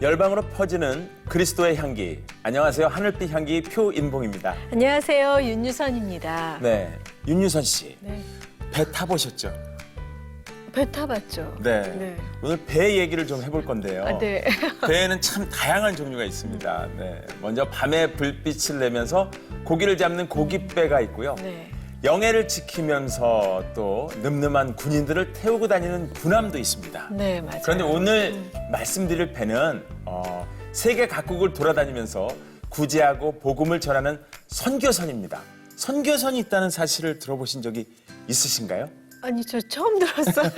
열방으로 퍼지는 그리스도의 향기. 안녕하세요. 하늘빛 향기 표인봉입니다. 안녕하세요. 윤유선입니다. 네, 윤유선 씨. 네. 배 타보셨죠? 배 타봤죠? 네. 네. 오늘 배 얘기를 좀 해볼 건데요. 아, 네. 배에는 참 다양한 종류가 있습니다. 네. 먼저 밤에 불빛을 내면서 고기를 잡는 고깃배가 있고요. 네. 영해를 지키면서 또 늠름한 군인들을 태우고 다니는 군함도 있습니다. 네, 맞아요. 그런데 오늘 말씀드릴 배는 세계 각국을 돌아다니면서 구제하고 복음을 전하는 선교선입니다. 선교선이 있다는 사실을 들어보신 적이 있으신가요? 아니, 저 처음 들었어요.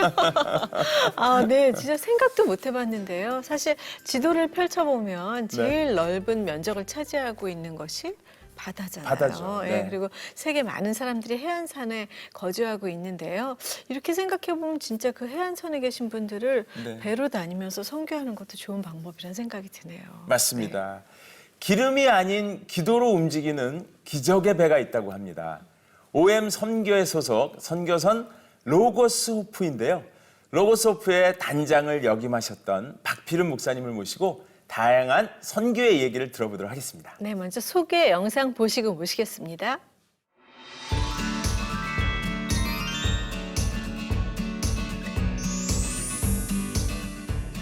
아, 네. 진짜 생각도 못 해봤는데요. 사실 지도를 펼쳐보면 제일 넓은 면적을 차지하고 있는 것이 바다잖아요. 바다죠. 예, 네. 그리고 세계 많은 사람들이 해안선에 거주하고 있는데요. 이렇게 생각해보면 진짜 그 해안선에 계신 분들을 네. 배로 다니면서 선교하는 것도 좋은 방법이라는 생각이 드네요. 맞습니다. 기름이 아닌 기도로 움직이는 기적의 배가 있다고 합니다. OM 선교회 소속 선교선 로고스 호프인데요. 로고스 호프의 단장을 역임하셨던 박필은 목사님을 모시고 다양한 선교의 얘기를 들어보도록 하겠습니다. 네, 먼저 소개 영상 보시고 모시겠습니다.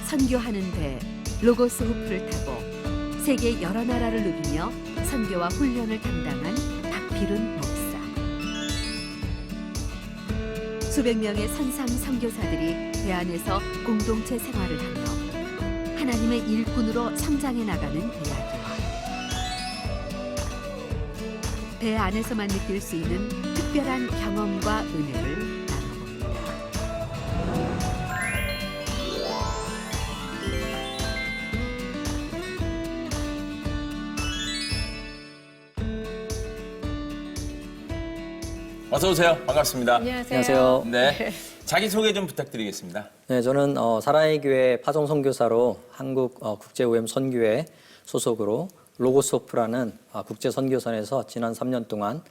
선교하는 배 로고스 호프를 타고 세계 여러 나라를 누비며 선교와 훈련을 담당한 박필은 목사. 수백 명의 선상 선교사들이 배 안에서 공동체 생활을 하며 하나님의 일꾼으로 성장해 나가는 이야기와 배 안에서만 느낄 수 있는 특별한 경험과 은혜를 나눠봅니다. 어서 오세요. 반갑습니다. 안녕하세요. 안녕하세요. 네, 자기 소개 좀 부탁드리겠습니다. 네, 저는 사랑의 교회 파송 선교사로 한국 국제 OM 선교회 소속으로 로고스호프라는 국제 선교선에서 지난 3년 동안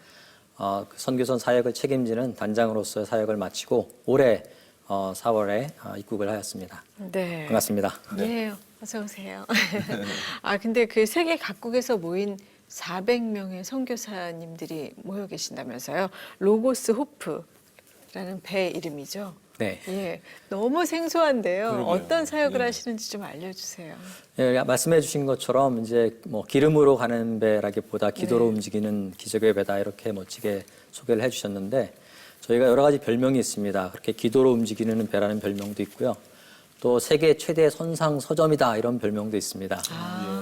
그 선교선 사역을 책임지는 단장으로서의 사역을 마치고 올해 4월에 입국을 하였습니다. 네. 반갑습니다. 네, 어서 오세요. 아, 근데 그 세계 각국에서 모인 400명의 선교사님들이 모여 계신다면서요. 로고스 호프라는 배 이름이죠. 네. 예, 너무 생소한데요. 그러게요. 어떤 사역을 예. 하시는지 좀 알려주세요. 예, 말씀해 주신 것처럼 이제 뭐 기름으로 가는 배라기보다 기도로 움직이는 기적의 배다 이렇게 멋지게 소개를 해 주셨는데 저희가 여러 가지 별명이 있습니다. 그렇게 기도로 움직이는 배라는 별명도 있고요. 또 세계 최대 선상 서점이다 이런 별명도 있습니다.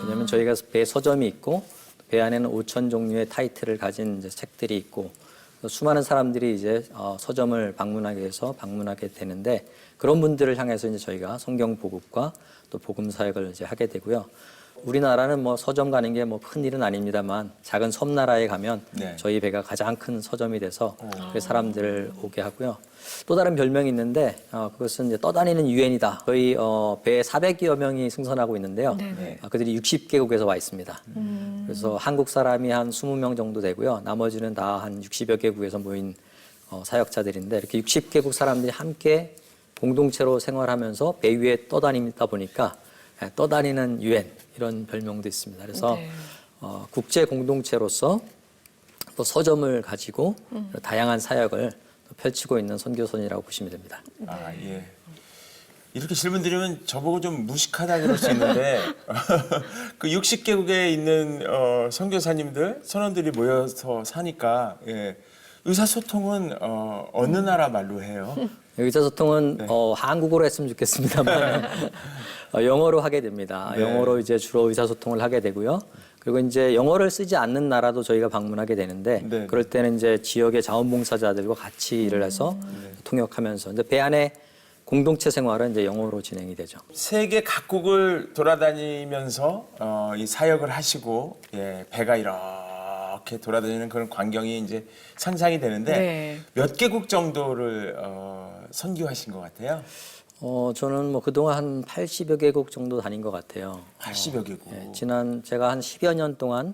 왜냐하면 저희가 배 서점이 있고 배 안에는 5천 종류의 타이틀을 가진 이제 책들이 있고 수많은 사람들이 이제 서점을 방문하게 해서 방문하게 되는데 그런 분들을 향해서 이제 저희가 성경 보급과 또 복음 사역을 이제 하게 되고요. 우리나라는 뭐 서점 가는 게 뭐 큰 일은 아닙니다만 작은 섬나라에 가면 네. 저희 배가 가장 큰 서점이 돼서 그 사람들을 오게 하고요. 또 다른 별명이 있는데 그것은 이제 떠다니는 유엔이다. 저희 배에 400여 명이 승선하고 있는데요. 네네. 그들이 60개국에서 와 있습니다. 그래서 한국 사람이 한 20명 정도 되고요. 나머지는 다 한 60여 개국에서 모인 사역자들인데 이렇게 60개국 사람들이 함께 공동체로 생활하면서 배 위에 떠다니다 보니까 떠다니는 유엔 이런 별명도 있습니다. 그래서 네. 국제 공동체로서 또 서점을 가지고 다양한 사역을 펼치고 있는 선교선이라고 보시면 됩니다. 아, 예. 이렇게 질문 드리면 저보고 좀 무식하다 그럴 수 있는데 그 60개국에 있는 선교사님들, 선원들이 모여서 사니까 의사소통은 어느 나라 말로 해요? 의사소통은 한국어로 했으면 좋겠습니다만 영어로 하게 됩니다. 네. 영어로 이제 주로 의사소통을 하게 되고요. 그리고 이제 영어를 쓰지 않는 나라도 저희가 방문하게 되는데 네. 그럴 때는 이제 지역의 자원봉사자들과 같이 일을 해서 통역하면서 이제 배 안에 공동체 생활은 이제 영어로 진행이 되죠. 세계 각국을 돌아다니면서 이 사역을 하시고 배가 이렇게 돌아다니는 그런 광경이 이제 상상이 되는데 네. 몇 개국 정도를 선교하신 것 같아요? 저는 뭐 그동안 한 80여 개국 정도 다닌 것 같아요. 80여 개국. 지난 제가 한 10여 년 동안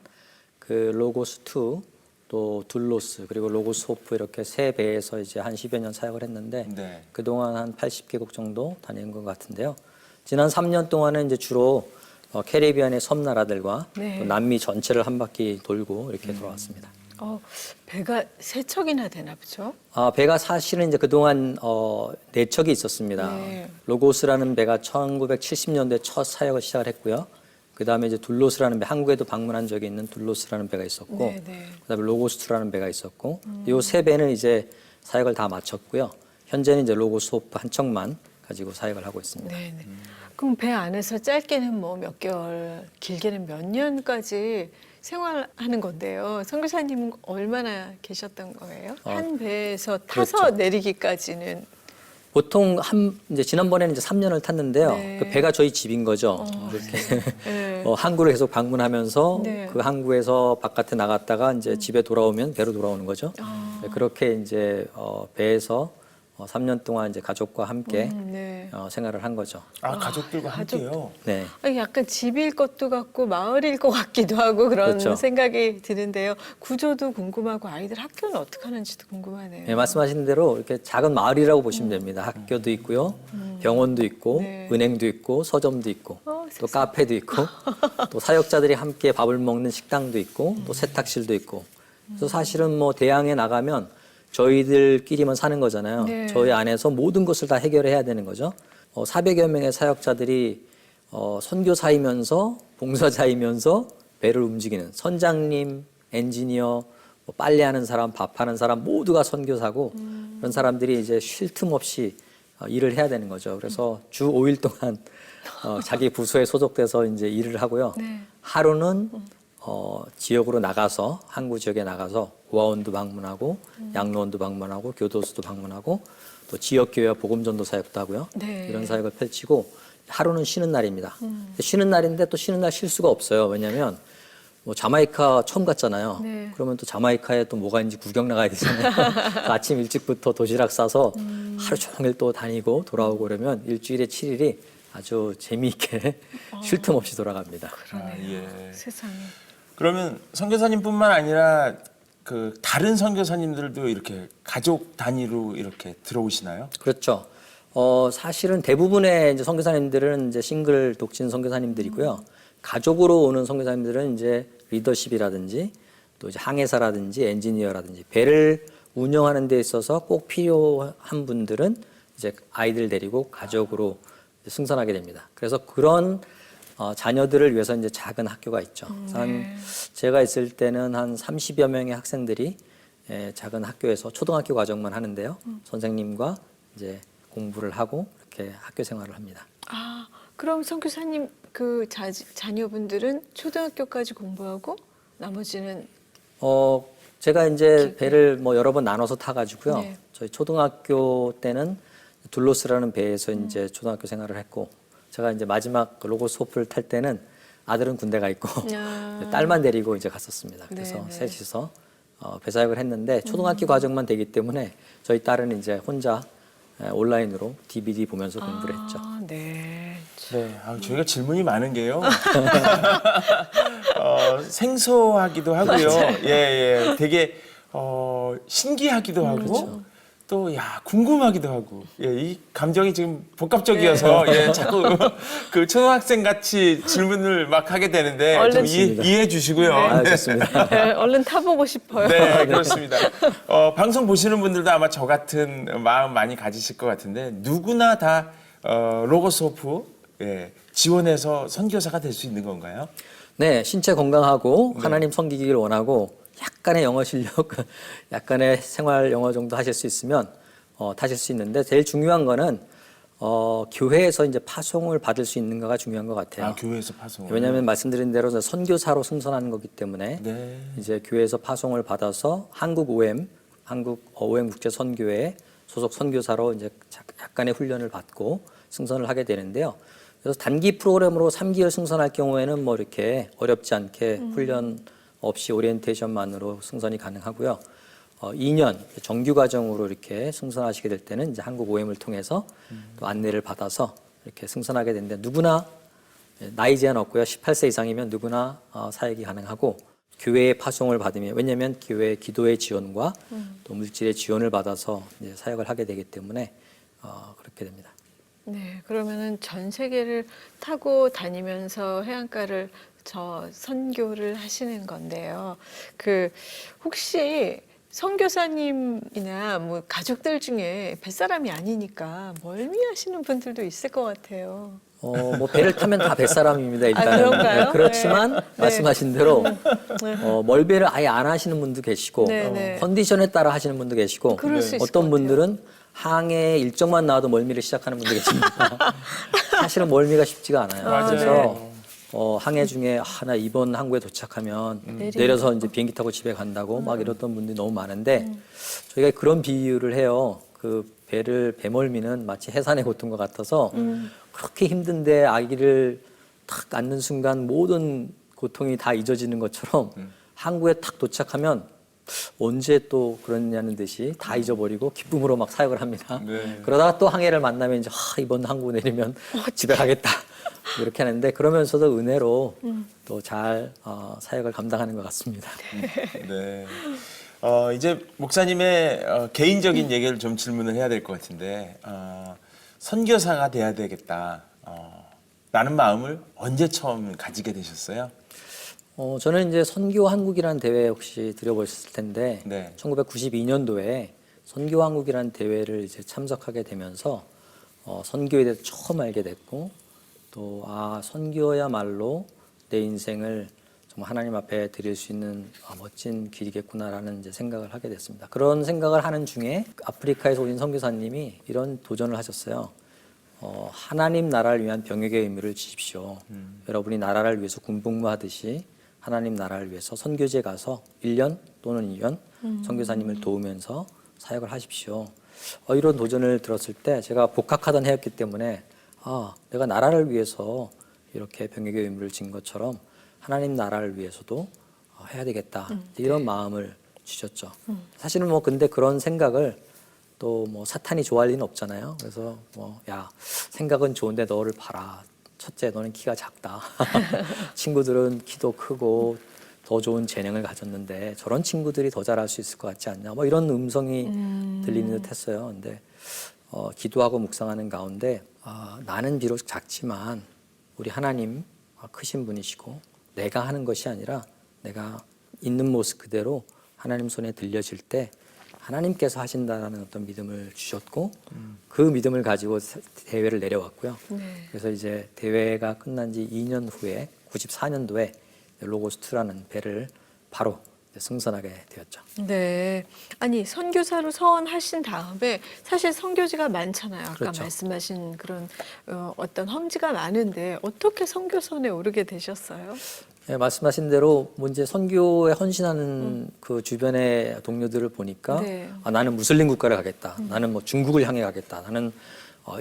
그 로고스2 또 둘로스 그리고 로고스호프 이렇게 세 배에서 이제 한 10여 년 사역을 했는데 네. 그동안 한 80개국 정도 다닌 것 같은데요. 지난 3년 동안은 이제 주로 캐리비안의 섬나라들과 네. 또 남미 전체를 한 바퀴 돌고 이렇게 돌아왔습니다. 배가 세 척이나 되나 보죠? 배가 사실은 이제 그동안 네 척이 있었습니다. 네. 로고스라는 배가 1970년대 첫 사역을 시작을 했고요. 그 다음에 이제 둘로스라는 배, 한국에도 방문한 적이 있는 둘로스라는 배가 있었고, 네, 네. 그 다음에 로고스라는 배가 있었고, 이 세 배는 이제 사역을 다 마쳤고요. 현재는 이제 로고스 호프 한 척만 가지고 사역을 하고 있습니다. 네, 네. 그럼 배 안에서 짧게는 뭐 몇 개월, 길게는 몇 년까지 생활하는 건데요. 선교사님 얼마나 계셨던 거예요? 한 배에서 타서 그렇죠. 내리기까지는. 보통 이제 지난번에는 이제 3년을 탔는데요. 네. 그 배가 저희 집인 거죠. 이렇게 네. 항구를 계속 방문하면서 네. 그 항구에서 바깥에 나갔다가 이제 집에 돌아오면 배로 돌아오는 거죠. 네, 그렇게 이제 배에서 3년 동안 이제 가족과 함께 네. 생활을 한 거죠. 가족들과 가족. 함께요. 네. 아니, 약간 집일 것도 같고 마을일 것 같기도 하고 그런 그렇죠. 생각이 드는데요. 구조도 궁금하고 아이들 학교는 어떻게 하는지도 궁금하네요. 네, 말씀하신 대로 이렇게 작은 마을이라고 보시면 됩니다. 학교도 있고요, 병원도 있고, 네. 은행도 있고, 서점도 있고, 또 세상에. 카페도 있고, 또 사역자들이 함께 밥을 먹는 식당도 있고, 또 세탁실도 있고. 그래서 사실은 뭐 대항에 나가면 저희들끼리만 사는 거잖아요. 네. 저희 안에서 모든 것을 다 해결해야 되는 거죠. 400여 명의 사역자들이 선교사이면서 봉사자이면서 배를 움직이는 선장님, 엔지니어, 뭐 빨래하는 사람, 밥하는 사람 모두가 선교사고 그런 사람들이 이제 쉴 틈 없이 일을 해야 되는 거죠. 그래서 주 5일 동안 자기 부서에 소속돼서 이제 일을 하고요. 네. 하루는 지역으로 나가서 항구 지역에 나가서 고아원도 방문하고 양로원도 방문하고 교도소도 방문하고 또 지역 교회와 복음전도 사역도 하고요. 네. 이런 사역을 펼치고 하루는 쉬는 날입니다. 쉬는 날인데 또 쉬는 날 쉴 수가 없어요. 왜냐하면 뭐 자마이카 처음 갔잖아요. 네. 그러면 또 자마이카에 또 뭐가 있는지 구경 나가야 되잖아요. 그래서 아침 일찍부터 도시락 싸서 하루 종일 또 다니고 돌아오고 그러면 일주일에 7일이 아주 재미있게 쉴 틈 없이 돌아갑니다. 그러네요. 예. 세상에. 그러면 선교사님뿐만 아니라 그 다른 선교사님들도 이렇게 가족 단위로 이렇게 들어오시나요? 그렇죠. 사실은 대부분의 이제 선교사님들은 이제 싱글 독신 선교사님들이고요. 가족으로 오는 선교사님들은 이제 리더십이라든지 또 이제 항해사라든지 엔지니어라든지 배를 운영하는 데 있어서 꼭 필요한 분들은 이제 아이들 데리고 가족으로 이제 승선하게 됩니다. 그래서 그런 자녀들을 위해서 이제 작은 학교가 있죠. 제가 있을 때는 한 30여 명의 학생들이 작은 학교에서 초등학교 과정만 하는데요. 선생님과 이제 공부를 하고 이렇게 학교 생활을 합니다. 그럼 선교사님 그 자녀분들은 초등학교까지 공부하고 나머지는 제가 이제 배를 뭐 여러 번 나눠서 타가지고요. 네. 저희 초등학교 때는 둘로스라는 배에서 이제 초등학교 생활을 했고, 제가 이제 마지막 로고스 호프를 탈 때는 아들은 군대 가 있고 딸만 데리고 이제 갔었습니다. 그래서 네, 네. 셋이서 배 사역을 했는데 초등학교 과정만 되기 때문에 저희 딸은 이제 혼자 온라인으로 DVD 보면서 공부를 했죠. 네. 네, 저희가 질문이 많은 게요. 생소하기도 하고요. 예, 되게 신기하기도 하고 또 궁금하기도 하고 이 감정이 지금 복합적이어서 자꾸 그 초등학생 같이 질문을 막 하게 되는데 좀 얼른 이해해 주시고요. 아, 좋습니다. 네, 얼른 타보고 싶어요. 네, 그렇습니다. 방송 보시는 분들도 아마 저 같은 마음 많이 가지실 것 같은데 누구나 다 로고스 호프 지원해서 선교사가 될 수 있는 건가요? 네, 신체 건강하고 하나님 섬기기를 원하고 약간의 영어 실력, 약간의 생활 영어 정도 하실 수 있으면 타실 수 있는데 제일 중요한 거는 교회에서 이제 파송을 받을 수 있는가가 중요한 것 같아요. 교회에서 파송. 왜냐하면 말씀드린 대로 선교사로 승선하는 거기 때문에 네. 이제 교회에서 파송을 받아서 한국 OM 국제 선교회 소속 선교사로 이제 약간의 훈련을 받고 승선을 하게 되는데요. 그래서 단기 프로그램으로 3개월 승선할 경우에는 뭐 이렇게 어렵지 않게 훈련 없이 오리엔테이션만으로 승선이 가능하고요. 2년 정규 과정으로 이렇게 승선하시게 될 때는 이제 한국 OM을 통해서 또 안내를 받아서 이렇게 승선하게 되는데 누구나 나이 제한 없고요. 18세 이상이면 누구나 사역이 가능하고 교회의 파송을 받으면 왜냐하면 교회의 기도의 지원과 또 물질의 지원을 받아서 이제 사역을 하게 되기 때문에 그렇게 됩니다. 네, 그러면은 전 세계를 타고 다니면서 해안가를 선교를 하시는 건데요. 혹시 선교사님이나 뭐 가족들 중에 뱃사람이 아니니까 멀미하시는 분들도 있을 것 같아요. 뭐 배를 타면 다 뱃사람입니다. 일단은. 그런가요? 네, 그렇지만 네. 말씀하신 대로 멀배를 아예 안 하시는 분도 계시고 네, 네. 컨디션에 따라 하시는 분도 계시고 그럴 수 있을 어떤 것 같아요. 분들은 항해 일정만 나와도 멀미를 시작하는 분도 계십니다. 사실은 멀미가 쉽지가 않아요. 맞아요. 그래서 항해 중에 나 이번 항구에 도착하면 내려서 이제 비행기 타고 집에 간다고 막 이랬던 분들이 너무 많은데 저희가 그런 비유를 해요. 그 배멀미는 마치 해산의 고통과 같아서 그렇게 힘든데 아기를 탁 안는 순간 모든 고통이 다 잊어지는 것처럼 항구에 탁 도착하면 언제 또 그러냐는 듯이 다 잊어버리고 기쁨으로 막 사역을 합니다. 네. 그러다가 또 항해를 만나면 이제 이번 항구 내리면 집에 가겠다 이렇게 하는데 그러면서도 은혜로 또 잘 사역을 감당하는 것 같습니다. 네. 이제 목사님의 개인적인 얘기를 좀 질문을 해야 될 것 같은데 선교사가 돼야 되겠다 라는 마음을 언제 처음 가지게 되셨어요? 저는 이제 선교한국이라는 대회 혹시 들어보셨을 텐데 네. 1992년도에 선교한국이라는 대회를 이제 참석하게 되면서 선교에 대해서 처음 알게 됐고 또 선교야말로 내 인생을 정말 하나님 앞에 드릴 수 있는 멋진 길이겠구나라는 이제 생각을 하게 됐습니다. 그런 생각을 하는 중에 아프리카에서 오신 선교사님이 이런 도전을 하셨어요. 하나님 나라를 위한 병역의 의무를 주십시오. 여러분이 나라를 위해서 군복무하듯이 하나님 나라를 위해서 선교지에 가서 1년 또는 2년 선교사님을 도우면서 사역을 하십시오. 이런 도전을 들었을 때 제가 복학하던 해였기 때문에 내가 나라를 위해서 이렇게 병역의 의무를 진 것처럼 하나님 나라를 위해서도 해야 되겠다. 이런 마음을 주셨죠. 사실은 뭐 근데 그런 생각을 또 뭐 사탄이 좋아할 리는 없잖아요. 그래서 생각은 좋은데 너를 봐라. 첫째, 너는 키가 작다. 친구들은 키도 크고 더 좋은 재능을 가졌는데 저런 친구들이 더 잘할 수 있을 것 같지 않냐. 뭐 이런 음성이 들리는 듯 했어요. 근데 기도하고 묵상하는 가운데 나는 비록 작지만 우리 하나님 크신 분이시고 내가 하는 것이 아니라 내가 있는 모습 그대로 하나님 손에 들려질 때 하나님께서 하신다라는 어떤 믿음을 주셨고 그 믿음을 가지고 대회를 내려왔고요. 네. 그래서 이제 대회가 끝난 지 2년 후에 94년도에 로고스2라는 배를 바로 승선하게 되었죠. 네. 아니, 선교사로 서원하신 다음에 사실 선교지가 많잖아요. 아까 그렇죠. 말씀하신 그런 어떤 험지가 많은데 어떻게 선교선에 오르게 되셨어요? 네, 말씀하신 대로 뭐 이제 선교에 헌신하는 그 주변의 동료들을 보니까 네. 나는 무슬림 국가를 가겠다. 나는 뭐 중국을 향해 가겠다. 나는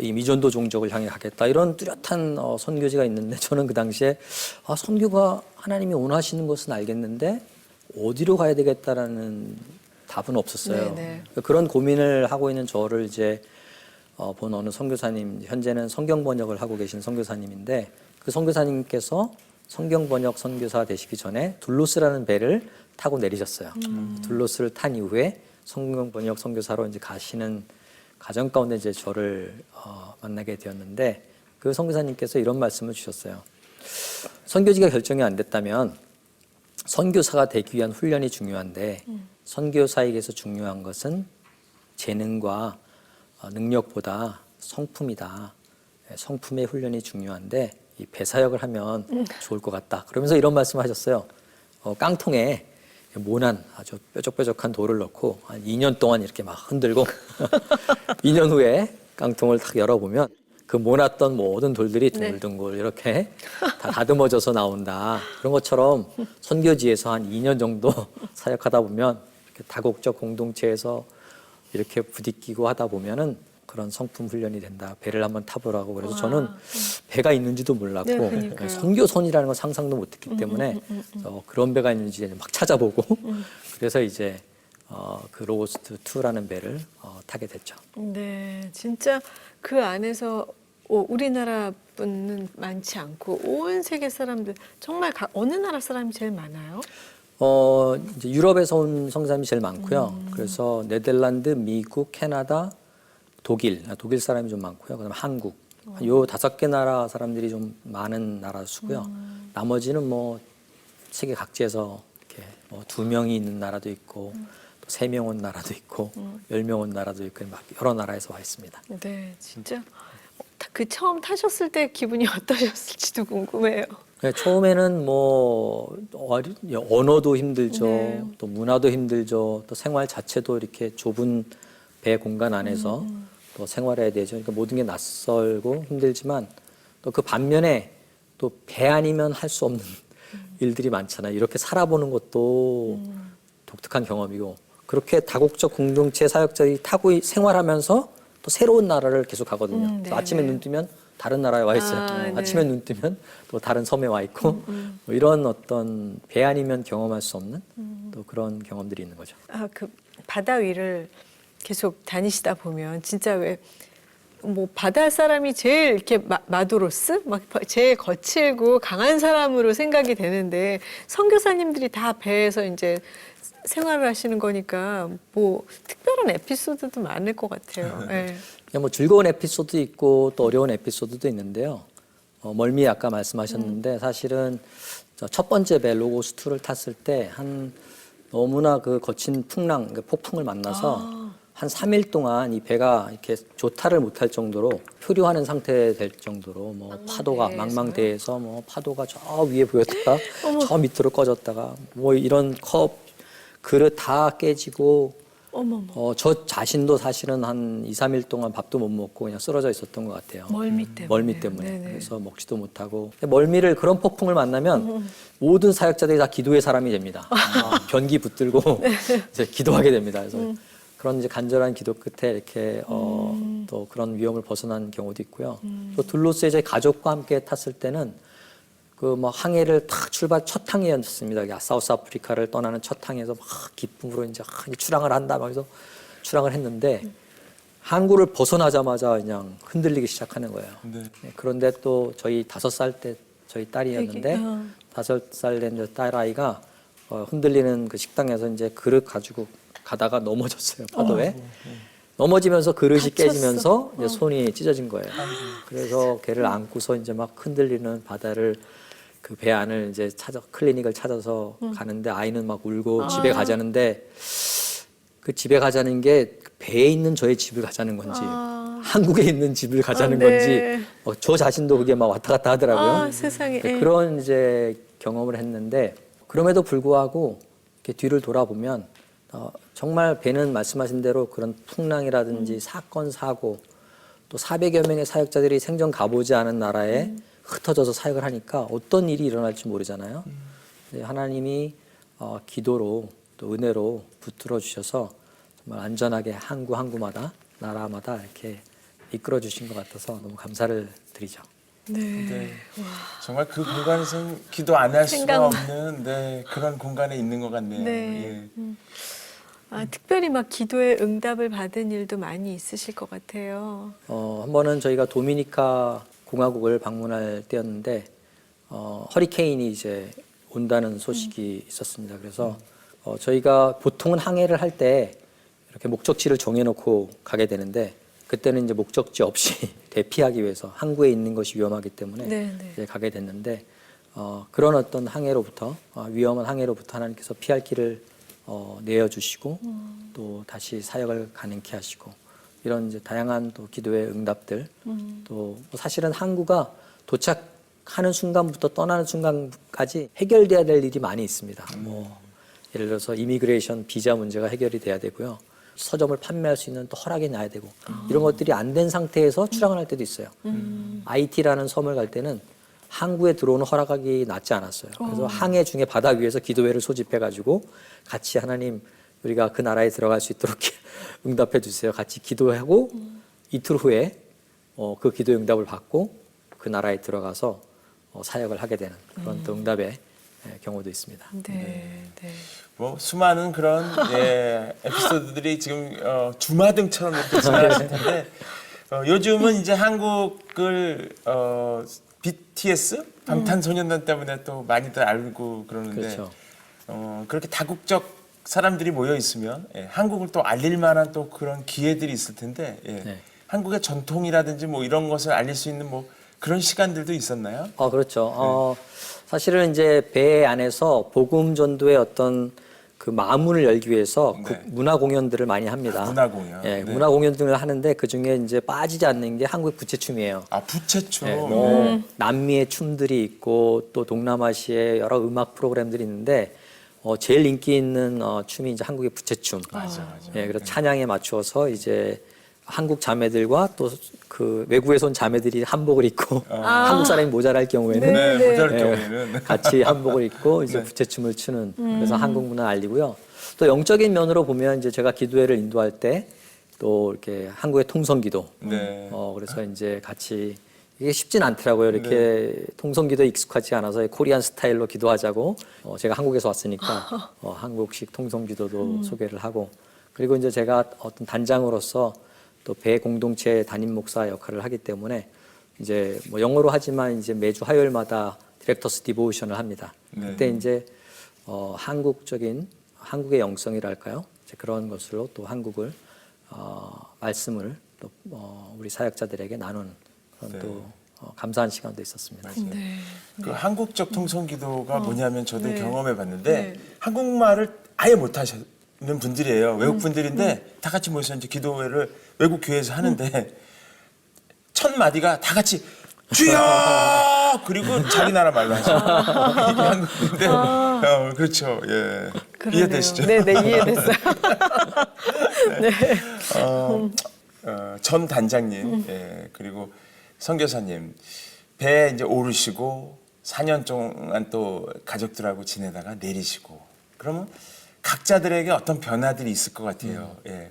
이 미전도 종족을 향해 가겠다. 이런 뚜렷한 선교지가 있는데 저는 그 당시에 선교가 하나님이 원하시는 것은 알겠는데 어디로 가야 되겠다라는 답은 없었어요. 네네. 그런 고민을 하고 있는 저를 이제 본 어느 선교사님, 현재는 성경 번역을 하고 계신 선교사님인데 그 선교사님께서 성경 번역 선교사 되시기 전에 둘로스라는 배를 타고 내리셨어요. 둘로스를 탄 이후에 성경 번역 선교사로 이제 가시는 과정 가운데 이제 저를 만나게 되었는데 그 선교사님께서 이런 말씀을 주셨어요. 선교지가 결정이 안 됐다면 선교사가 되기 위한 훈련이 중요한데 선교사에게서 중요한 것은 재능과 능력보다 성품이다. 성품의 훈련이 중요한데 이 배사역을 하면 좋을 것 같다. 그러면서 이런 말씀하셨어요. 깡통에 모난 아주 뾰족뾰족한 돌을 넣고 한 2년 동안 이렇게 막 흔들고 2년 후에 깡통을 탁 열어보면 그 모났던 모든 돌들이 둥글둥글 이렇게 다 다듬어져서 나온다. 그런 것처럼 선교지에서 한 2년 정도 사역하다 보면 이렇게 다국적 공동체에서 이렇게 부딪히고 하다 보면은 그런 성품 훈련이 된다. 배를 한번 타보라고. 그래서 저는 배가 있는지도 몰랐고 네, 그러니까요. 선교선이라는 건 상상도 못했기 때문에 그런 배가 있는지 막 찾아보고 그래서 이제 그 로고스2라는 배를 타게 됐죠. 네, 진짜 그 안에서 우리나라 분은 많지 않고 온 세계 사람들 정말 어느 나라 사람이 제일 많아요? 이제 유럽에서 온 선교사님이 제일 많고요. 그래서 네덜란드, 미국, 캐나다, 독일 사람이 좀 많고요. 그다음에 한국, 요 5개 나라 사람들이 좀 많은 나라 수고요. 나머지는 뭐 세계 각지에서 이렇게 뭐 2명이 있는 나라도 있고 또 3명 온 나라도 있고 10명 온 나라도 있고 막 여러 나라에서 와 있습니다. 네, 진짜 그 처음 타셨을 때 기분이 어떠셨을지도 궁금해요. 네, 처음에는 뭐 언어도 힘들죠. 네. 또 문화도 힘들죠. 또 생활 자체도 이렇게 좁은 배 공간 안에서 또 생활해야 되죠. 그러니까 모든 게 낯설고 힘들지만 또 그 반면에 또 배 아니면 할 수 없는 일들이 많잖아요. 이렇게 살아보는 것도 독특한 경험이고 그렇게 다국적 공동체 사역자들이 타고 생활하면서 또 새로운 나라를 계속 가거든요. 네, 아침에 네. 눈 뜨면 다른 나라에 와 있어요. 네. 아침에 눈 뜨면 또 다른 섬에 와 있고 뭐 이런 어떤 배 아니면 경험할 수 없는 또 그런 경험들이 있는 거죠. 아, 그 바다 위를 계속 다니시다 보면 진짜 왜 뭐 바다 사람이 제일 이렇게 마도로스 막 제일 거칠고 강한 사람으로 생각이 되는데 선교사님들이 다 배에서 이제 생활을 하시는 거니까 뭐 특별한 에피소드도 많을 것 같아요. 네. 그냥 뭐 즐거운 에피소드 있고 또 어려운 에피소드도 있는데요. 멀미 아까 말씀하셨는데 사실은 첫 번째 배 로고스 2를 탔을 때 한 너무나 그 거친 풍랑, 그 폭풍을 만나서 한 3일 동안 이 배가 이렇게 조타를 못할 정도로 표류하는 상태 될 정도로 뭐 파도가 망망대해서 뭐 파도가 저 위에 보였다가 저 밑으로 꺼졌다가 뭐 이런 컵 그릇 다 깨지고 어머머. 저 자신도 사실은 한 2, 3일 동안 밥도 못 먹고 그냥 쓰러져 있었던 것 같아요. 멀미 때문에. 멀미 때문에. 네네. 그래서 먹지도 못하고. 멀미를 그런 폭풍을 만나면 모든 사역자들이 다 기도의 사람이 됩니다. 변기 붙들고 이제 기도하게 됩니다. 그래서 그런 이제 간절한 기도 끝에 이렇게 또 그런 위험을 벗어난 경우도 있고요. 또 둘로스에 제 가족과 함께 탔을 때는 그 막 항해를 탁 출발 첫 항해였습니다. 사우스 아프리카를 떠나는 첫 항해에서 막 기쁨으로 이제 출항을 한다 막 해서 출항을 했는데 항구를 벗어나자마자 그냥 흔들리기 시작하는 거예요. 네. 네, 그런데 또 저희 5살 때 저희 딸이었는데 애기, 5살 된 딸 아이가 흔들리는 그 식당에서 이제 그릇 가지고 가다가 넘어졌어요. 파도에. 넘어지면서 그릇이 다쳤어. 깨지면서 이제 손이 찢어진 거예요. 그래서 걔를 안고서 이제 막 흔들리는 바다를 그 배 안을 이제 클리닉을 찾아서 가는데 아이는 막 울고 집에 가자는데 그 집에 가자는 게 배에 있는 저의 집을 가자는 건지 한국에 있는 집을 가자는 네. 건지 저 자신도 그게 막 왔다 갔다 하더라고요. 아, 세상에. 네, 그런 이제 경험을 했는데 그럼에도 불구하고 이렇게 뒤를 돌아보면 정말 배는 말씀하신 대로 그런 풍랑이라든지 사건 사고 또 400여 명의 사역자들이 생전 가보지 않은 나라에 흩어져서 사역을 하니까 어떤 일이 일어날지 모르잖아요. 근데 하나님이 기도로 또 은혜로 붙들어 주셔서 정말 안전하게 항구 항구마다 나라마다 이렇게 이끌어 주신 것 같아서 너무 감사를 드리죠. 네. 네. 정말 그 공간에서는 기도 안 할 수가 생각만. 없는 네, 그런 공간에 있는 것 같네요. 네. 예. 아, 특별히 막 기도에 응답을 받은 일도 많이 있으실 것 같아요. 한 번은 저희가 도미니카 공화국을 방문할 때였는데 허리케인이 이제 온다는 소식이 있었습니다. 그래서 저희가 보통은 항해를 할 때 이렇게 목적지를 정해놓고 가게 되는데 그때는 이제 목적지 없이 대피하기 위해서 항구에 있는 것이 위험하기 때문에 네, 네. 이제 가게 됐는데 그런 어떤 항해로부터 위험한 항해로부터 하나님께서 피할 길을 내어주시고 또 다시 사역을 가능케 하시고 이런 이제 다양한 또 기도의 응답들 또 사실은 항구가 도착하는 순간부터 떠나는 순간까지 해결돼야 될 일이 많이 있습니다. 뭐 예를 들어서 이미그레이션 비자 문제가 해결이 돼야 되고요. 서점을 판매할 수 있는 또 허락이 나야 되고 이런 것들이 안 된 상태에서 출항을 할 때도 있어요. IT라는 섬을 갈 때는 항구에 들어오는 허락이 낫지 않았어요. 그래서 항해 중에 바다 위에서 기도회를 소집해가지고 같이 하나님 우리가 그 나라에 들어갈 수 있도록 응답해 주세요. 같이 기도하고 이틀 후에 그 기도 응답을 받고 그 나라에 들어가서 사역을 하게 되는 그런 또 응답의 경우도 있습니다. 네. 네. 뭐 수많은 그런 예, 에피소드들이 지금 주마등처럼 이렇게 지나가실 텐데 요즘은 이제 한국을 BTS 방탄소년단 때문에 또 많이들 알고 그러는데 그렇죠. 그렇게 다국적 사람들이 모여 있으면 예, 한국을 또 알릴 만한 또 그런 기회들이 있을 텐데 예, 네. 한국의 전통이라든지 뭐 이런 것을 알릴 수 있는 뭐 그런 시간들도 있었나요? 그렇죠. 사실은 이제 배 안에서 복음 전도의 어떤 그 마문을 열기 위해서 네. 문화 공연들을 많이 합니다. 문화 공연. 예, 네. 문화 공연들을 하는데 그 중에 이제 빠지지 않는 게 한국의 부채춤이에요. 아, 부채춤. 예, 뭐 남미의 춤들이 있고 또 동남아시아의 여러 음악 프로그램들이 있는데 제일 인기 있는 춤이 이제 한국의 부채춤. 맞아. 예, 그래서 찬양에 맞추어서 이제 한국 자매들과 또 그 외국에서 온 자매들이 한복을 입고 한국 사람이 모자랄 경우에는 네, 네. 모자랄 예, 경우에는. 같이 한복을 입고 이제 네. 부채춤을 추는 그래서 한국 문화 알리고요. 또 영적인 면으로 보면 이제 제가 기도회를 인도할 때 또 이렇게 한국의 통성기도 네. 그래서 이제 같이 이게 쉽진 않더라고요. 이렇게 통성기도에 익숙하지 않아서 코리안 스타일로 기도하자고 제가 한국에서 왔으니까 한국식 통성기도도 소개를 하고 그리고 이제 제가 어떤 단장으로서 또 배 공동체 담임 목사 역할을 하기 때문에 이제 뭐 영어로 하지만 이제 매주 화요일마다 디렉터스 디보션을 합니다. 네. 그때 이제 한국적인 한국의 영성이랄까요? 이제 그런 것으로 또 한국을 말씀을 또 우리 사역자들에게 나누는 그런 네. 또 감사한 시간도 있었습니다. 네. 그 한국적 통성기도가 뭐냐면 저도 네. 경험해 봤는데 네. 한국말을 아예 못 하시는 분들이에요. 외국 분들인데 다 같이 모여서 이제 기도회를 외국 교회에서 하는데 첫 마디가 다 같이 주여 그리고 자기 나라 말로 하죠. 이게 한국인데 그렇죠. 예. 그러네요. 이해되시죠? 네, 이해됐어요. 네. 전 단장님, 예, 그리고 선교사님, 배에 이제 오르시고 4년 동안 또 가족들하고 지내다가 내리시고, 그러면 각자들에게 어떤 변화들이 있을 것 같아요. 예.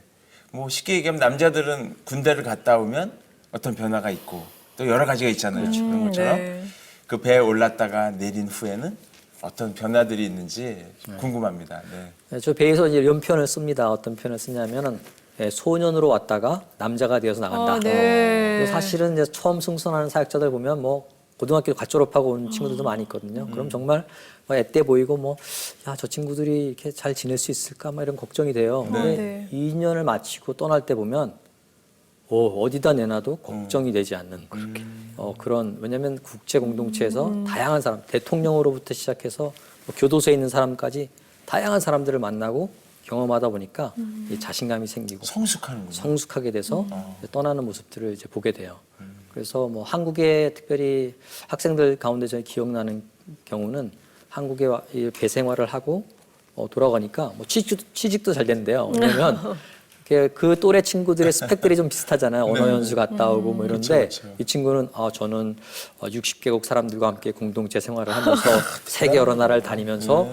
뭐 쉽게 얘기하면 남자들은 군대를 갔다 오면 어떤 변화가 있고, 또 여러 가지가 있잖아요. 그런 것처럼. 네. 그 배에 올랐다가 내린 후에는 어떤 변화들이 있는지 궁금합니다. 네. 네, 저 배에서 이제 이런 표현을 씁니다. 어떤 표현을 쓰냐면은 소년으로 왔다가 남자가 되어서 나간다. 네. 그리고 사실은 이제 처음 승선하는 사역자들 보면 뭐 고등학교 갓 졸업하고 온 친구들도 많이 있거든요. 그럼 정말 뭐 앳돼 보이고 뭐 야, 저 친구들이 이렇게 잘 지낼 수 있을까? 막 이런 걱정이 돼요. 근데 네. 2년을 마치고 떠날 때 보면 어디다 내놔도 걱정이 되지 않는 그런 왜냐하면 국제 공동체에서 다양한 사람 대통령으로부터 시작해서 뭐 교도소에 있는 사람까지 다양한 사람들을 만나고 경험하다 보니까 이 자신감이 생기고 성숙하는군요. 성숙하게 돼서 이제 떠나는 모습들을 이제 보게 돼요. 그래서 뭐 한국의 특별히 학생들 가운데 저희 기억나는 경우는 한국에 배 생활을 하고 돌아가니까 뭐 취직도 잘 된대요. 왜냐면 그 또래 친구들의 스펙들이 좀 비슷하잖아요. 언어 연수 갔다 오고 뭐 이런데 그쵸. 이 친구는 저는 60개국 사람들과 함께 공동체 생활을 하면서 세계 여러 나라를 다니면서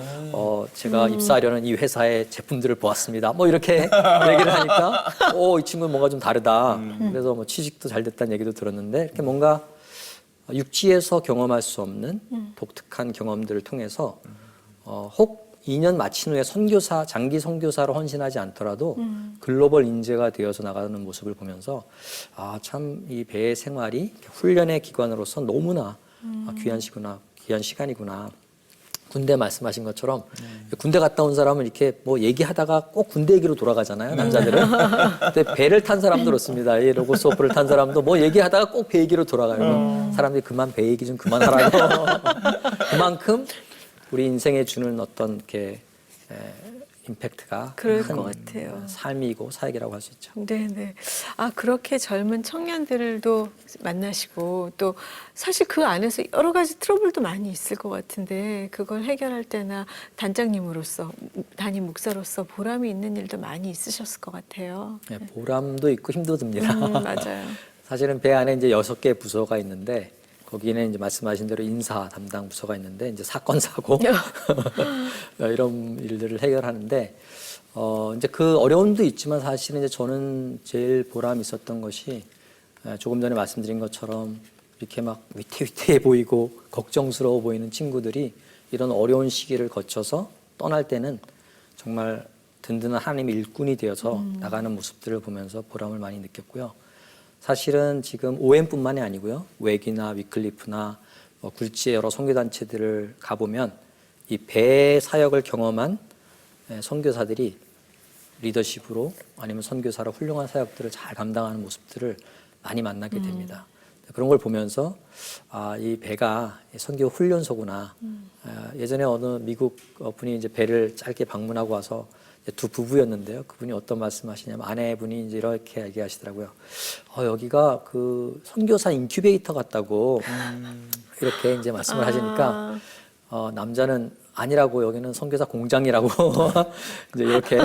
제가 입사하려는 이 회사의 제품들을 보았습니다. 뭐 이렇게 얘기를 하니까 이 친구는 뭔가 좀 다르다. 그래서 뭐 취직도 잘 됐다는 얘기도 들었는데 이렇게 뭔가 육지에서 경험할 수 없는 독특한 경험들을 통해서 혹 2년 마친 후에 선교사, 장기 선교사로 헌신하지 않더라도 글로벌 인재가 되어서 나가는 모습을 보면서 참 이 배의 생활이 훈련의 기관으로서 너무나 귀한 시간이구나. 군대 말씀하신 것처럼 군대 갔다 온 사람은 이렇게 뭐 얘기하다가 꼭 군대 얘기로 돌아가잖아요, 남자들은. 근데 배를 탄 사람도 그렇습니다. 이 로고스 호프를 탄 사람도 뭐 얘기하다가 꼭 배 얘기로 돌아가요. 사람들이 그만 배 얘기 좀 그만하라고. 그만큼 우리 인생에 주는 어떤 이렇게 임팩트가 그럴 큰 것 같아요. 삶이고 사역이라고 할 수 있죠. 네네. 그렇게 젊은 청년들도 만나시고 또 사실 그 안에서 여러 가지 트러블도 많이 있을 것 같은데 그걸 해결할 때나 단장님으로서, 담임 목사로서 보람이 있는 일도 많이 있으셨을 것 같아요. 네, 보람도 있고 힘도 듭니다. 맞아요. 사실은 배 안에 이제 6개 부서가 있는데 거기는 이제 말씀하신 대로 인사 담당 부서가 있는데 이제 사건 사고 이런 일들을 해결하는데 이제 그 어려움도 있지만 사실은 이제 저는 제일 보람 있었던 것이 조금 전에 말씀드린 것처럼 이렇게 막 위태위태해 보이고 걱정스러워 보이는 친구들이 이런 어려운 시기를 거쳐서 떠날 때는 정말 든든한 하나님의 일꾼이 되어서 나가는 모습들을 보면서 보람을 많이 느꼈고요. 사실은 지금 OM뿐만이 아니고요. 웩이나 위클리프나 굴지의 여러 선교단체들을 가보면 이 배 사역을 경험한 선교사들이 리더십으로 아니면 선교사로 훌륭한 사역들을 잘 감당하는 모습들을 많이 만나게 됩니다. 그런 걸 보면서 이 배가 선교 훈련소구나. 예전에 어느 미국 분이 이제 배를 짧게 방문하고 와서 두 부부였는데요. 그분이 어떤 말씀하시냐면 아내분이 이제 이렇게 얘기하시더라고요. 여기가 그 선교사 인큐베이터 같다고 이렇게 이제 말씀을 하시니까 남자는 아니라고 여기는 선교사 공장이라고 이제 이렇게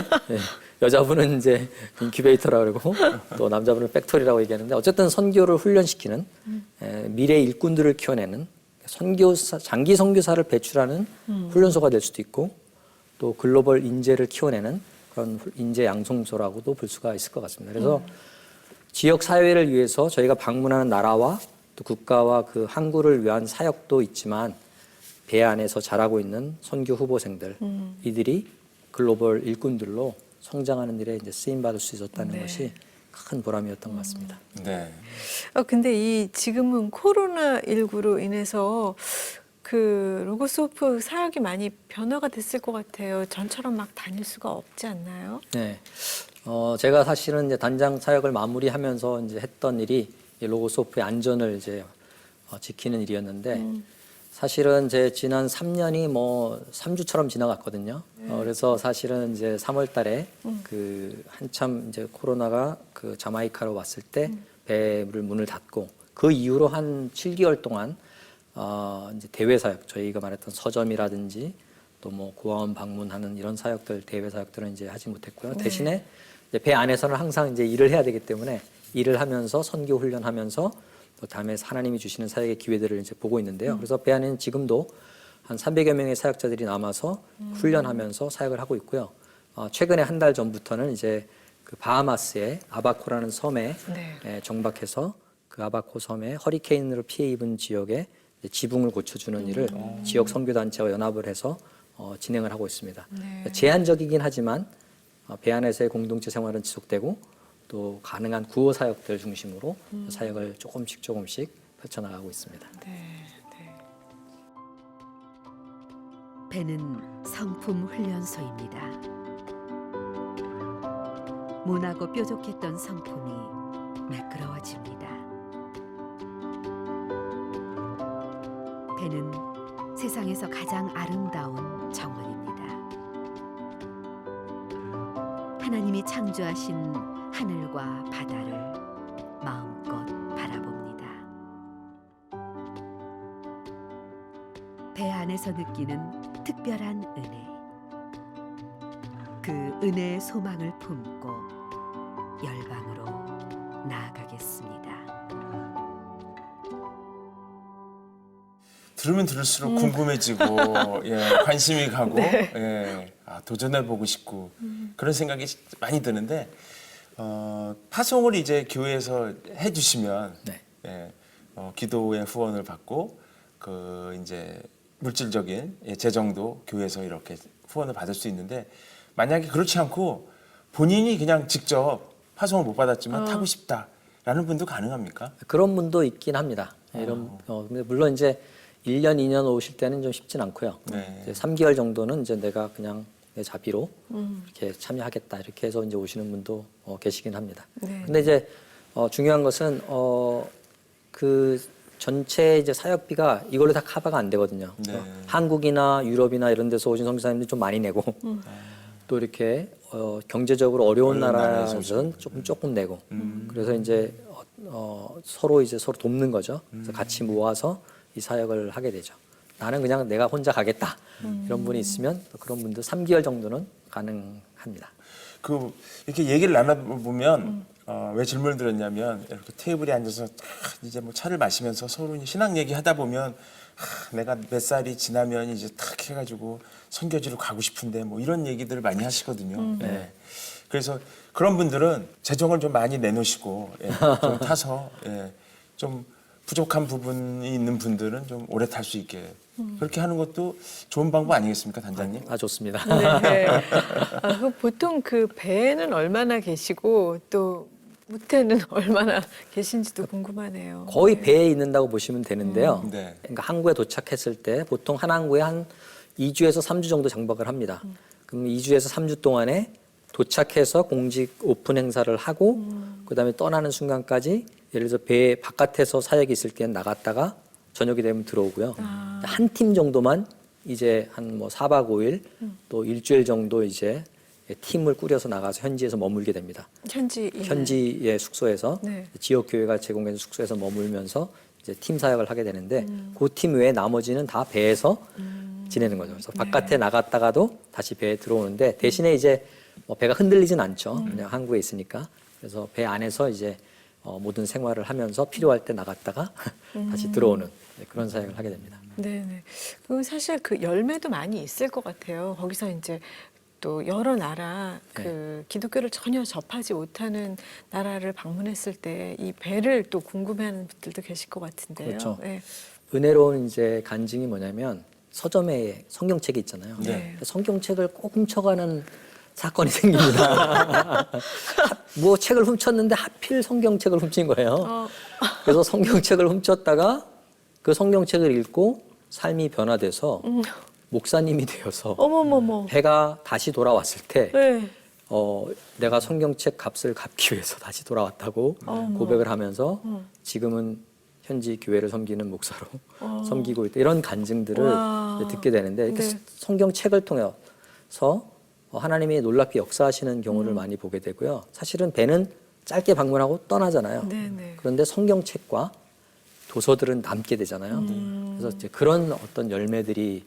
여자분은 이제 인큐베이터라고 그러고 또 남자분은 팩토리라고 얘기하는데 어쨌든 선교를 훈련시키는 미래 일꾼들을 키워내는 선교사 장기 선교사를 배출하는 훈련소가 될 수도 있고 또 글로벌 인재를 키워내는 그런 인재 양성소라고도 볼 수가 있을 것 같습니다. 그래서 지역 사회를 위해서 저희가 방문하는 나라와 또 국가와 그 항구를 위한 사역도 있지만 배 안에서 자라고 있는 선교 후보생들 이들이 글로벌 일꾼들로 성장하는 일에 이제 쓰임 받을 수 있었다는 것이 큰 보람이었던 것 같습니다. 네. 근데 이 지금은 코로나19로 인해서 그 로고스 호프 사역이 많이 변화가 됐을 것 같아요. 전처럼 막 다닐 수가 없지 않나요? 네. 제가 사실은 이제 단장 사역을 마무리하면서 이제 했던 일이 이 로고스 호프의 안전을 이제 지키는 일이었는데 사실은 제 지난 3년이 뭐 3주처럼 지나갔거든요. 그래서 사실은 이제 3월 달에 그 한참 이제 코로나가 그 자마이카로 왔을 때 배를 문을 닫고 그 이후로 한 7개월 동안 이제 대외 사역, 저희가 말했던 서점이라든지 또 뭐 고아원 방문하는 이런 사역들, 대외 사역들은 이제 하지 못했고요. 대신에 이제 배 안에서는 항상 이제 일을 해야 되기 때문에 일을 하면서 선교 훈련하면서 또 다음에 하나님이 주시는 사역의 기회들을 이제 보고 있는데요. 그래서 배 안에는 지금도 한 300여 명의 사역자들이 남아서 훈련하면서 사역을 하고 있고요. 최근에 한 달 전부터는 이제 그 바하마스의 아바코라는 섬에 정박해서 그 아바코 섬에 허리케인으로 피해 입은 지역에 지붕을 고쳐주는 일을 지역 선교단체와 연합을 해서 진행을 하고 있습니다. 제한적이긴 하지만 배 안에서의 공동체 생활은 지속되고 또 가능한 구호 사역들 중심으로 사역을 조금씩 펼쳐나가고 있습니다. 배는 성품 훈련소입니다. 모나고 뾰족했던 성품이 매끄러워집니다. 배는 세상에서 가장 아름다운 정원입니다. 하나님이 창조하신 하늘과 바다를 마음껏 바라봅니다. 배 안에서 느끼는 특별한 은혜. 그 은혜의 소망을 품고 열방으로 나아가겠습니다. 들으면 들을수록 궁금해지고 관심이 가고 도전해보고 싶고 그런 생각이 많이 드는데 파송을 이제 교회에서 해주시면 기도의 후원을 받고 그 이제 물질적인 재정도 교회에서 이렇게 후원을 받을 수 있는데 만약에 그렇지 않고 본인이 그냥 직접 파송을 못 받았지만 타고 싶다라는 분도 가능합니까? 그런 분도 있긴 합니다. 이런 근데 물론 이제 1년, 2년 오실 때는 좀 쉽진 않고요. 이제 3개월 정도는 이제 내가 그냥 내 자비로 이렇게 참여하겠다 이렇게 해서 이제 오시는 분도 계시긴 합니다. 근데 이제 중요한 것은 그 전체 이제 사역비가 이걸로 다 커버가 안 되거든요. 한국이나 유럽이나 이런 데서 오신 선교사님들이 좀 많이 내고 또 이렇게 경제적으로 어려운 나라에서는 조금 내고 그래서 이제 서로 돕는 거죠. 그래서 같이 모아서 이 사역을 하게 되죠. 나는 그냥 내가 혼자 가겠다. 이런 분이 있으면 그런 분들 3개월 정도는 가능합니다. 그 이렇게 얘기를 나눠보면 왜 질문을 드렸냐면 이렇게 테이블에 앉아서 이제 뭐 차를 마시면서 서로 신앙 얘기하다 보면 내가 몇 살이 지나면 이제 탁 해가지고 선교지로 가고 싶은데 뭐 이런 얘기들을 많이 하시거든요. 그래서 그런 분들은 재정을 좀 많이 내놓으시고 좀 타서 좀 부족한 부분이 있는 분들은 좀 오래 탈 수 있게 그렇게 하는 것도 좋은 방법 아니겠습니까, 단장님? 좋습니다. 그럼 보통 그 배에는 얼마나 계시고 또 무태는 얼마나 계신지도 궁금하네요. 거의 배에 있는다고 보시면 되는데요. 네. 그러니까 항구에 도착했을 때 보통 한 항구에 한 2주에서 3주 정도 장박을 합니다. 그럼 2주에서 3주 동안에 도착해서 공식 오픈 행사를 하고 그다음에 떠나는 순간까지 예를 들어서 배 바깥에서 사역이 있을 때는 나갔다가 저녁이 되면 들어오고요. 한 팀 정도만 이제 한 뭐 4박 5일 또 일주일 정도 이제 팀을 꾸려서 나가서 현지에서 머물게 됩니다. 현지의 숙소에서 네. 지역 교회가 제공해준 숙소에서 머물면서 이제 팀 사역을 하게 되는데 그 팀 외에 나머지는 다 배에서 지내는 거죠. 그래서 바깥에 나갔다가도 다시 배에 들어오는데 대신에 이제 뭐 배가 흔들리진 않죠. 그냥 한국에 있으니까. 그래서 배 안에서 이제 모든 생활을 하면서 필요할 때 나갔다가 다시 들어오는 그런 사역을 하게 됩니다. 네네. 그 사실 그 열매도 많이 있을 것 같아요. 거기서 이제 또 여러 나라 그 기독교를 전혀 접하지 못하는 나라를 방문했을 때 이 배를 또 궁금해하는 분들도 계실 것 같은데요. 그렇죠. 네. 은혜로운 이제 간증이 뭐냐면 서점에 성경책이 있잖아요. 네. 성경책을 꼭 훔쳐가는 사건이 생깁니다. 뭐 책을 훔쳤는데 하필 성경책을 훔친 거예요. 그래서 성경책을 훔쳤다가 그 성경책을 읽고 삶이 변화돼서 목사님이 되어서 어머머머. 배가 다시 돌아왔을 때 네. 내가 성경책 값을 갚기 위해서 다시 돌아왔다고 고백을 하면서 지금은 현지 교회를 섬기는 목사로 섬기고 있다. 이런 간증들을 와. 듣게 되는데 이렇게 네. 성경책을 통해서 하나님이 놀랍게 역사하시는 경우를 많이 보게 되고요. 사실은 배는 짧게 방문하고 떠나잖아요. 네네. 그런데 성경책과 도서들은 남게 되잖아요. 그래서 이제 그런 어떤 열매들이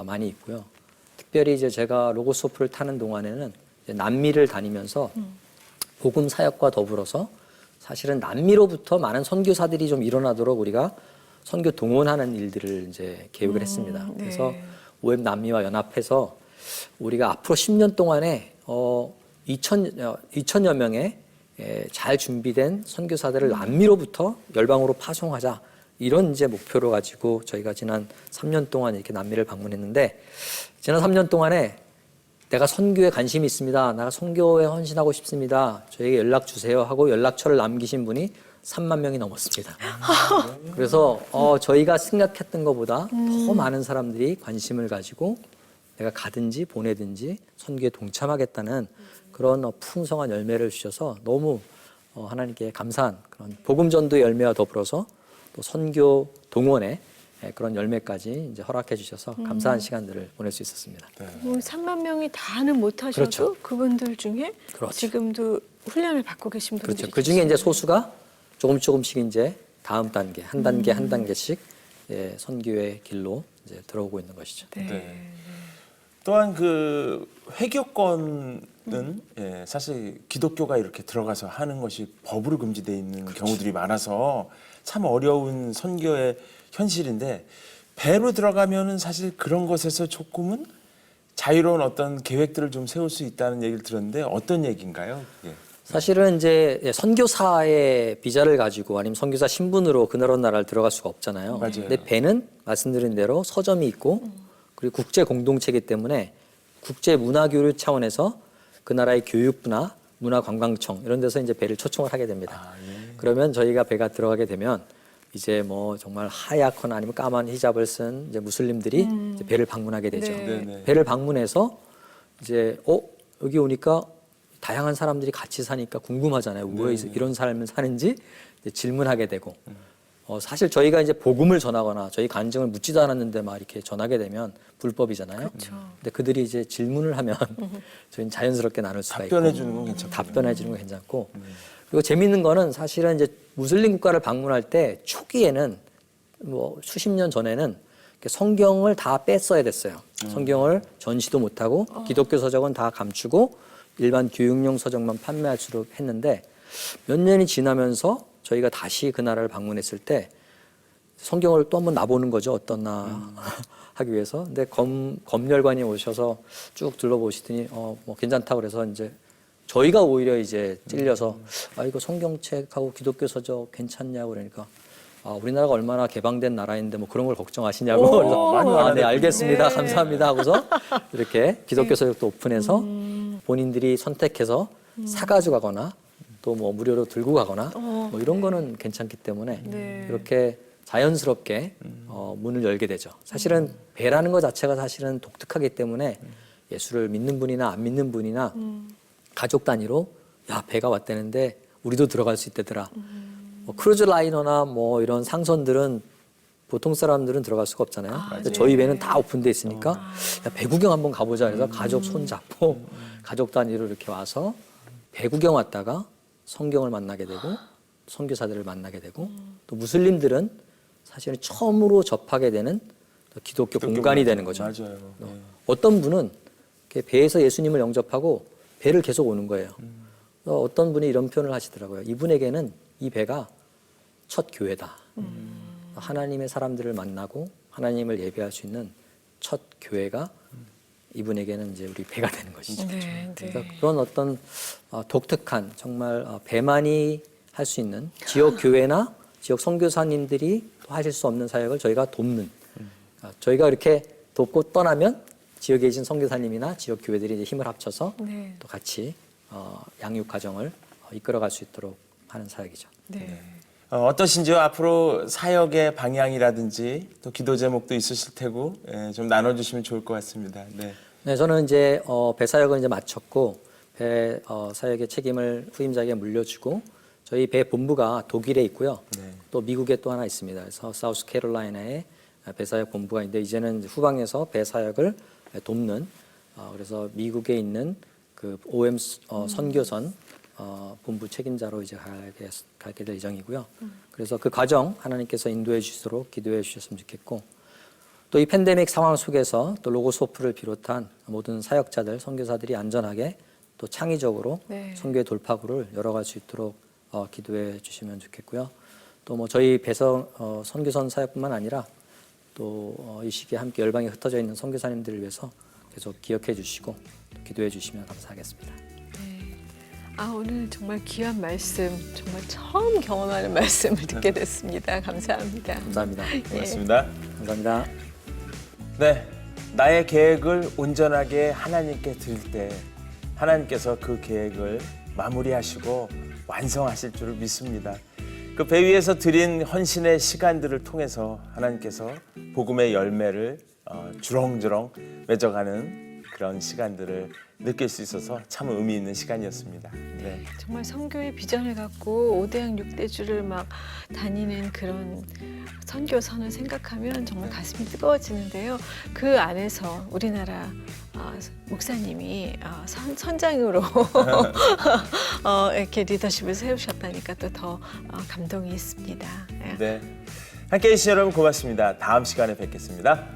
많이 있고요. 특별히 이제 제가 로고스 호프를 타는 동안에는 이제 남미를 다니면서 복음 사역과 더불어서 사실은 남미로부터 많은 선교사들이 좀 일어나도록 우리가 선교 동원하는 일들을 이제 계획을 했습니다. 네. 그래서 OM 남미와 연합해서 우리가 앞으로 10년 동안에 2천여 명의 잘 준비된 선교사들을 남미로부터 열방으로 파송하자. 이런 이제 목표로 가지고 저희가 지난 3년 동안 이렇게 남미를 방문했는데 지난 3년 동안에 내가 선교에 관심이 있습니다. 내가 선교에 헌신하고 싶습니다. 저에게 연락 주세요 하고 연락처를 남기신 분이 3만 명이 넘었습니다. 그래서 저희가 생각했던 것보다 더 많은 사람들이 관심을 가지고 내가 가든지 보내든지 선교에 동참하겠다는 그런 풍성한 열매를 주셔서 너무 하나님께 감사한 그런 복음전도의 열매와 더불어서 또 선교 동원의 그런 열매까지 이제 허락해 주셔서 감사한 시간들을 보낼 수 있었습니다. 뭐 3만 명이 다는 못하셔도 그렇죠. 그분들 중에 그렇죠. 지금도 훈련을 받고 계신 분들이 그렇죠. 그 중에 이제 소수가 조금씩 이제 다음 단계, 한 단계 한 단계씩 선교의 길로 이제 들어오고 있는 것이죠. 네. 네. 또한 그 회교권은 사실 기독교가 이렇게 들어가서 하는 것이 법으로 금지되어 있는 경우들이 많아서 참 어려운 선교의 현실인데 배로 들어가면은 사실 그런 것에서 조금은 자유로운 어떤 계획들을 좀 세울 수 있다는 얘기를 들었는데 어떤 얘기인가요? 예. 사실은 이제 선교사의 비자를 가지고 아니면 선교사 신분으로 그 나라를 들어갈 수가 없잖아요. 맞아요. 근데 배는 말씀드린 대로 서점이 있고 그리고 국제 공동체이기 때문에 국제 문화 교류 차원에서 그 나라의 교육부나 문화관광청 이런 데서 이제 배를 초청을 하게 됩니다. 그러면 저희가 배가 들어가게 되면 이제 뭐 정말 하얗거나 아니면 까만 히잡을 쓴 이제 무슬림들이 이제 배를 방문하게 되죠. 네. 네네. 배를 방문해서 이제 여기 오니까 다양한 사람들이 같이 사니까 궁금하잖아요. 왜 이런 삶을 사는지 이제 질문하게 되고 사실 저희가 이제 복음을 전하거나 저희 간증을 묻지도 않았는데 막 이렇게 전하게 되면 불법이잖아요. 근데 그들이 이제 질문을 하면 저희는 자연스럽게 나눌 수가 있고 답변해 주는 건 괜찮고. 답변해 주는 건 괜찮고 그리고 재미있는 거는 사실은 이제 무슬림 국가를 방문할 때 초기에는 뭐 수십 년 전에는 성경을 다 뺐어야 됐어요. 성경을 전시도 못하고 기독교 서적은 다 감추고 일반 교육용 서적만 판매하도록 했는데 몇 년이 지나면서 저희가 다시 그 나라를 방문했을 때 성경을 또 한번 놔보는 거죠. 어떻나 하기 위해서. 근데 검열관이 오셔서 쭉 둘러보시더니 뭐 괜찮다고 그래서 이제 저희가 오히려 이제 찔려서 이거 성경책하고 기독교 서적 괜찮냐고 그러니까 우리나라가 얼마나 개방된 나라인데 뭐 그런 걸 걱정하시냐고 그래서 네 알겠습니다. 네. 감사합니다 하고서 이렇게 기독교 서적도 오픈해서 본인들이 선택해서 사가지고 가거나 또 뭐 무료로 들고 가거나 뭐 이런 거는 괜찮기 때문에 네. 이렇게 자연스럽게 문을 열게 되죠. 사실은 배라는 것 자체가 사실은 독특하기 때문에 예수를 믿는 분이나 안 믿는 분이나 가족 단위로 야 배가 왔다는데 우리도 들어갈 수 있다더라. 뭐 크루즈 라이너나 뭐 이런 상선들은 보통 사람들은 들어갈 수가 없잖아요. 근데 저희 배는 다 오픈돼 있으니까 야, 배 구경 한번 가보자. 그래서 가족 손 잡고 가족 단위로 이렇게 와서 배 구경 왔다가 성경을 만나게 되고 선교사들을 만나게 되고 또 무슬림들은 사실은 처음으로 접하게 되는 기독교 공간이 되는 거죠. 맞아요. 네. 어떤 분은 이렇게 배에서 예수님을 영접하고 배를 계속 오는 거예요. 어떤 분이 이런 표현을 하시더라고요. 이분에게는 이 배가 첫 교회다. 하나님의 사람들을 만나고 하나님을 예배할 수 있는 첫 교회가 이분에게는 이제 우리 배가 되는 것이죠. 네, 그래서 그런 어떤 독특한 정말 배만이 할 수 있는 지역 교회나 지역 선교사님들이 또 하실 수 없는 사역을 저희가 돕는 저희가 이렇게 돕고 떠나면 지역에 계신 선교사님이나 지역 교회들이 이제 힘을 합쳐서 네. 또 같이 양육 가정을 이끌어갈 수 있도록 하는 사역이죠. 네. 어떠신지요? 앞으로 사역의 방향이라든지 또 기도 제목도 있으실 테고 좀 나눠주시면 좋을 것 같습니다. 네. 네, 저는 이제 배 사역을 이제 마쳤고 배 사역의 책임을 후임자에게 물려주고 저희 배 본부가 독일에 있고요. 네. 또 미국에 또 하나 있습니다. 그래서 사우스캐롤라이나에 배 사역 본부가 있는데 이제는 후방에서 배 사역을 돕는 그래서 미국에 있는 그 OM 선교선 본부 책임자로 이제 가게 될 예정이고요. 그래서 그 과정 하나님께서 인도해 주시도록 기도해 주셨으면 좋겠고 또 이 팬데믹 상황 속에서 또 로고스 호프를 비롯한 모든 사역자들, 선교사들이 안전하게 또 창의적으로 네. 선교의 돌파구를 열어갈 수 있도록 기도해 주시면 좋겠고요. 또 뭐 저희 배성 선교선 사역뿐만 아니라 또 이 시기에 함께 열방에 흩어져 있는 선교사님들을 위해서 계속 기억해 주시고 또 기도해 주시면 감사하겠습니다. 오늘 정말 귀한 말씀, 정말 처음 경험하는 말씀을 듣게 됐습니다. 감사합니다. 감사합니다. 고맙습니다. 감사합니다. 네, 나의 계획을 온전하게 하나님께 드릴 때 하나님께서 그 계획을 마무리하시고 완성하실 줄을 믿습니다. 그 배 위에서 드린 헌신의 시간들을 통해서 하나님께서 복음의 열매를 주렁주렁 맺어가는 그런 시간들을 느낄 수 있어서 참 의미 있는 시간이었습니다. 네. 정말 선교의 비전을 갖고 5대양 6대주를 막 다니는 그런 선교선을 생각하면 정말 가슴이 뜨거워지는데요. 그 안에서 우리나라 목사님이 선장으로 이렇게 리더십을 세우셨다니까 또 더 감동이 있습니다. 네. 함께해 주신 여러분 고맙습니다. 다음 시간에 뵙겠습니다.